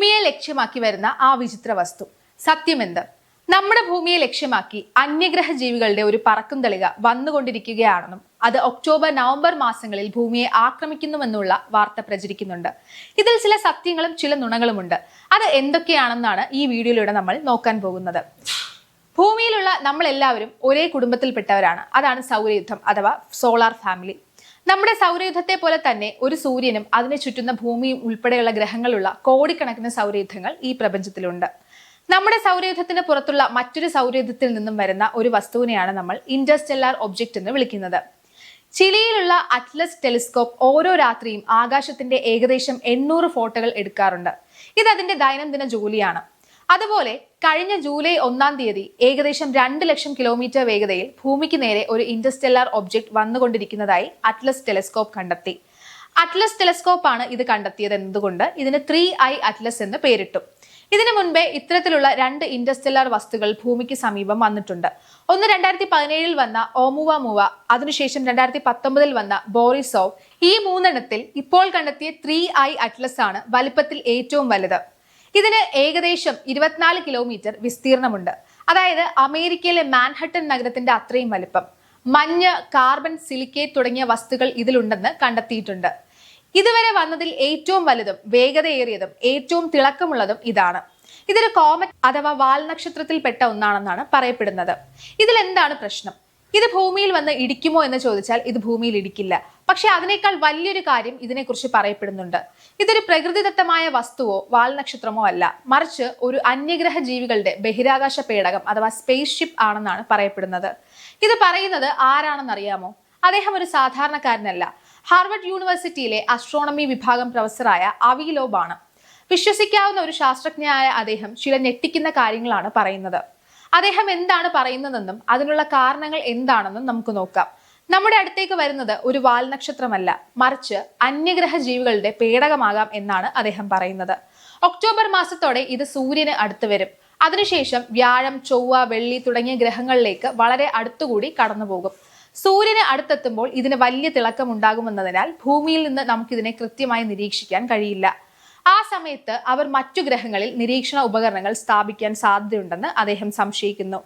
ഭൂമിയെ ലക്ഷ്യമാക്കി വരുന്ന ആ വിചിത്ര വസ്തു സത്യമെന്ത്? നമ്മുടെ ഭൂമിയെ ലക്ഷ്യമാക്കി അന്യഗ്രഹ ജീവികളുടെ ഒരു പറക്കും തളിക വന്നുകൊണ്ടിരിക്കുകയാണെന്നും അത് ഒക്ടോബർ നവംബർ മാസങ്ങളിൽ ഭൂമിയെ ആക്രമിക്കുന്നുവെന്നുള്ള വാർത്ത പ്രചരിക്കുന്നുണ്ട്. ഇതിൽ ചില സത്യങ്ങളും ചില നുണകളുമുണ്ട്. അത് എന്തൊക്കെയാണെന്നാണ് ഈ വീഡിയോയിലൂടെ നമ്മൾ നോക്കാൻ പോകുന്നത്. ഭൂമിയിലുള്ള നമ്മളെല്ലാവരും ഒരേ കുടുംബത്തിൽപ്പെട്ടവരാണ്. അതാണ് സൗരയുദ്ധം അഥവാ സോളാർ ഫാമിലി. നമ്മുടെ സൗരയുദ്ധത്തെ പോലെ തന്നെ ഒരു സൂര്യനും അതിനെ ചുറ്റുന്ന ഭൂമിയും ഉൾപ്പെടെയുള്ള ഗ്രഹങ്ങളുള്ള കോടിക്കണക്കിന് സൗരയുദ്ധങ്ങൾ ഈ പ്രപഞ്ചത്തിലുണ്ട്. നമ്മുടെ സൗരയുദ്ധത്തിന് പുറത്തുള്ള മറ്റൊരു സൗരയുദ്ധത്തിൽ നിന്നും വരുന്ന ഒരു വസ്തുവിനെയാണ് നമ്മൾ ഇന്റർസ്റ്റെല്ലാർ ഒബ്ജക്റ്റ് എന്ന് വിളിക്കുന്നത്. ചിലിയിലുള്ള അറ്റ്ലസ് ടെലിസ്കോപ്പ് ഓരോ രാത്രിയും ആകാശത്തിന്റെ ഏകദേശം 800 ഫോട്ടോകൾ എടുക്കാറുണ്ട്. ഇത് അതിന്റെ ദൈനംദിന ജോലിയാണ്. അതുപോലെ കഴിഞ്ഞ ജൂലൈ 1-ാം തീയതി ഏകദേശം 2 ലക്ഷം കിലോമീറ്റർ വേഗതയിൽ ഭൂമിക്ക് നേരെ ഒരു ഇന്റർസ്റ്റെല്ലാർ ഒബ്ജക്റ്റ് വന്നുകൊണ്ടിരിക്കുന്നതായി അറ്റ്ലസ് ടെലിസ്കോപ്പ് കണ്ടെത്തി. അറ്റ്ലസ് ടെലിസ്കോപ്പ് ആണ് ഇത് കണ്ടെത്തിയത് എന്നതുകൊണ്ട് ഇതിന് 3I അറ്റ്ലസ് എന്ന് പേരിട്ടു. ഇതിനു മുൻപേ ഇത്തരത്തിലുള്ള 2 ഇന്റർസ്റ്റെല്ലാർ വസ്തുക്കൾ ഭൂമിക്ക് സമീപം വന്നിട്ടുണ്ട്. ഒന്ന് 2017 വന്ന ഓമുവ, അതിനുശേഷം 2019 വന്ന ബോറിസോവ്. ഈ 3 എണ്ണത്തിൽ ഇപ്പോൾ കണ്ടെത്തിയ 3I അറ്റ്ലസ് ആണ് വലിപ്പത്തിൽ ഏറ്റവും വലുത്. ഇതിന് ഏകദേശം 24 കിലോമീറ്റർ വിസ്തീർണമുണ്ട്. അതായത് അമേരിക്കയിലെ മാൻഹട്ടൻ നഗരത്തിന്റെ അത്രയും വലിപ്പം. മഞ്ഞ്, കാർബൺ, സിലിക്കേറ്റ് തുടങ്ങിയ വസ്തുക്കൾ ഇതിലുണ്ടെന്ന് കണ്ടെത്തിയിട്ടുണ്ട്. ഇതുവരെ വന്നതിൽ ഏറ്റവും വലുതും വേഗതയേറിയതും ഏറ്റവും തിളക്കമുള്ളതും ഇതാണ്. ഇതൊരു കോമറ്റ് അഥവാ വാൽനക്ഷത്രത്തിൽപ്പെട്ട ഒന്നാണെന്നാണ് പറയപ്പെടുന്നത്. ഇതിൽ എന്താണ് പ്രശ്നം? ഇത് ഭൂമിയിൽ വന്ന് ഇടിക്കുമോ എന്ന് ചോദിച്ചാൽ ഇത് ഭൂമിയിൽ ഇടിക്കില്ല. പക്ഷെ അതിനേക്കാൾ വലിയൊരു കാര്യം ഇതിനെക്കുറിച്ച് പറയപ്പെടുന്നുണ്ട്. ഇതൊരു പ്രകൃതിദത്തമായ വസ്തുവോ വാൽനക്ഷത്രമോ അല്ല, മറിച്ച് ഒരു അന്യഗ്രഹ ജീവികളുടെ ബഹിരാകാശ പേടകം അഥവാ സ്പേസ് ഷിപ്പ് ആണെന്നാണ് പറയപ്പെടുന്നത്. ഇത് പറയുന്നത് ആരാണെന്നറിയാമോ? അദ്ദേഹം ഒരു സാധാരണക്കാരനല്ല. ഹാർവർഡ് യൂണിവേഴ്സിറ്റിയിലെ അസ്ട്രോണമി വിഭാഗം പ്രൊഫസറായ അവി ലോബ് ആണ്. വിശ്വസിക്കാവുന്ന ഒരു ശാസ്ത്രജ്ഞനായ അദ്ദേഹം ചില ഞെട്ടിക്കുന്ന കാര്യങ്ങളാണ് പറയുന്നത്. അദ്ദേഹം എന്താണ് പറയുന്നതെന്നും അതിനുള്ള കാരണങ്ങൾ എന്താണെന്നും നമുക്ക് നോക്കാം. നമ്മുടെ അടുത്തേക്ക് വരുന്നത് ഒരു വാൽനക്ഷത്രമല്ല, മറിച്ച് അന്യഗ്രഹ ജീവികളുടെ പേടകമാകാം എന്നാണ് അദ്ദേഹം പറയുന്നത്. ഒക്ടോബർ മാസത്തോടെ ഇത് സൂര്യന് അടുത്ത് വരും. അതിനുശേഷം വ്യാഴം, ചൊവ്വ, വെള്ളി തുടങ്ങിയ ഗ്രഹങ്ങളിലേക്ക് വളരെ അടുത്തുകൂടി കടന്നുപോകും. സൂര്യന് അടുത്തെത്തുമ്പോൾ ഇതിന് വലിയ തിളക്കം ഉണ്ടാകുമെന്നതിനാൽ ഭൂമിയിൽ നിന്ന് നമുക്കിതിനെ കൃത്യമായി നിരീക്ഷിക്കാൻ കഴിയില്ല. ആ സമയത്ത് അവർ മറ്റു ഗ്രഹങ്ങളിൽ നിരീക്ഷണ ഉപകരണങ്ങൾ സ്ഥാപിക്കാൻ സാധ്യതയുണ്ടെന്ന് അദ്ദേഹം സംശയിക്കുന്നു.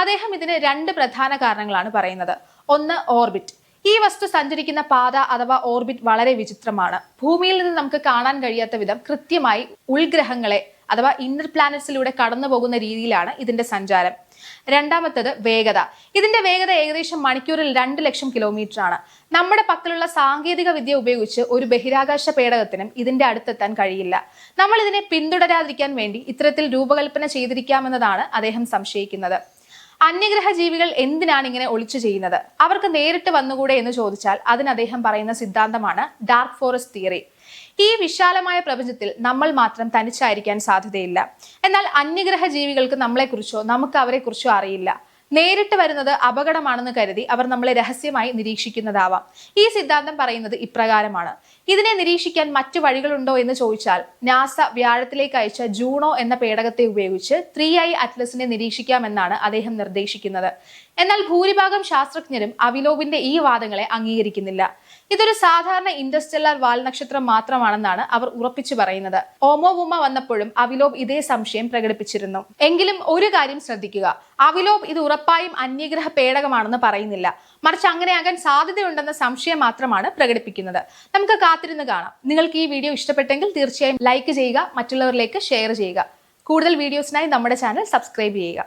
അദ്ദേഹം ഇതിന് 2 പ്രധാന കാരണങ്ങളാണ് പറയുന്നത്. ഒന്ന്, ഓർബിറ്റ്. ഈ വസ്തു സഞ്ചരിക്കുന്ന പാത അഥവാ ഓർബിറ്റ് വളരെ വിചിത്രമാണ്. ഭൂമിയിൽ നിന്ന് നമുക്ക് കാണാൻ കഴിയാത്ത വിധം കൃത്യമായി ഉൾഗ്രഹങ്ങളെ അഥവാ ഇന്നർ പ്ലാനറ്റ്സിലൂടെ കടന്നു പോകുന്ന രീതിയിലാണ് ഇതിന്റെ സഞ്ചാരം. രണ്ടാമത്തത് വേഗത. ഇതിന്റെ വേഗത ഏകദേശം മണിക്കൂറിൽ 2 ലക്ഷം കിലോമീറ്റർ ആണ്. നമ്മുടെ പക്കലുള്ള സാങ്കേതിക വിദ്യ ഉപയോഗിച്ച് ഒരു ബഹിരാകാശ പേടകത്തിനും ഇതിന്റെ അടുത്തെത്താൻ കഴിയില്ല. നമ്മൾ ഇതിനെ പിന്തുടരാതിരിക്കാൻ വേണ്ടി ഇത്തരത്തിൽ രൂപകൽപ്പന ചെയ്തിരിക്കാമെന്നതാണ് അദ്ദേഹം സംശയിക്കുന്നത്. അന്യഗ്രഹ ജീവികൾ എന്തിനാണ് ഇങ്ങനെ ഒളിച്ചു ചെയ്യുന്നത്? അവർക്ക് നേരിട്ട് വന്നുകൂടെ എന്ന് ചോദിച്ചാൽ അതിന് അദ്ദേഹം പറയുന്ന സിദ്ധാന്തമാണ് ഡാർക്ക് ഫോറസ്റ്റ് തിയറി. ഈ വിശാലമായ പ്രപഞ്ചത്തിൽ നമ്മൾ മാത്രം തനിച്ചായിരിക്കാൻ സാധ്യതയില്ല. എന്നാൽ അന്യഗ്രഹ ജീവികൾക്ക് നമ്മളെക്കുറിച്ചോ നമുക്ക് അവരെക്കുറിച്ചോ അറിയില്ല. നേരിട്ട് വരുന്നത് അപകടമാണെന്ന് കരുതി അവർ നമ്മളെ രഹസ്യമായി നിരീക്ഷിക്കുന്നതാവാം. ഈ സിദ്ധാന്തം പറയുന്നത് ഇപ്രകാരമാണ്. ഇതിനെ നിരീക്ഷിക്കാൻ മറ്റു വഴികളുണ്ടോ എന്ന് ചോദിച്ചാൽ നാസ വ്യാഴത്തിലേക്ക് അയച്ച ജൂണോ എന്ന പേടകത്തെ ഉപയോഗിച്ച് 3I അറ്റ്ലസിനെ നിരീക്ഷിക്കാമെന്നാണ് അദ്ദേഹം നിർദ്ദേശിക്കുന്നത്. എന്നാൽ ഭൂരിഭാഗം ശാസ്ത്രജ്ഞരും അവിലോബിന്റെ ഈ വാദങ്ങളെ അംഗീകരിക്കുന്നില്ല. ഇതൊരു സാധാരണ ഇന്റർസ്റ്റെല്ലാർ വാൽനക്ഷത്രം മാത്രമാണെന്നാണ് അവർ ഉറപ്പിച്ചു പറയുന്നത്. ഓമോവുമ വന്നപ്പോഴും അവിലോബ് ഇതേ സംശയം പ്രകടിപ്പിച്ചിരുന്നു. എങ്കിലും ഒരു കാര്യം ശ്രദ്ധിക്കുക, അവിലോബ് ഇത് ഉറപ്പായും അന്യഗ്രഹ പേടകമാണെന്ന് പറയുന്നില്ല, മറിച്ച് അങ്ങനെയാകാൻ സാധ്യതയുണ്ടെന്ന സംശയം മാത്രമാണ് പ്രകടിപ്പിക്കുന്നത്. നമുക്ക് കാത്തിരുന്ന് കാണാം. നിങ്ങൾക്ക് ഈ വീഡിയോ ഇഷ്ടപ്പെട്ടെങ്കിൽ തീർച്ചയായും ലൈക്ക് ചെയ്യുക, മറ്റുള്ളവരിലേക്ക് ഷെയർ ചെയ്യുക. കൂടുതൽ വീഡിയോസിനായി നമ്മുടെ ചാനൽ സബ്സ്ക്രൈബ് ചെയ്യുക.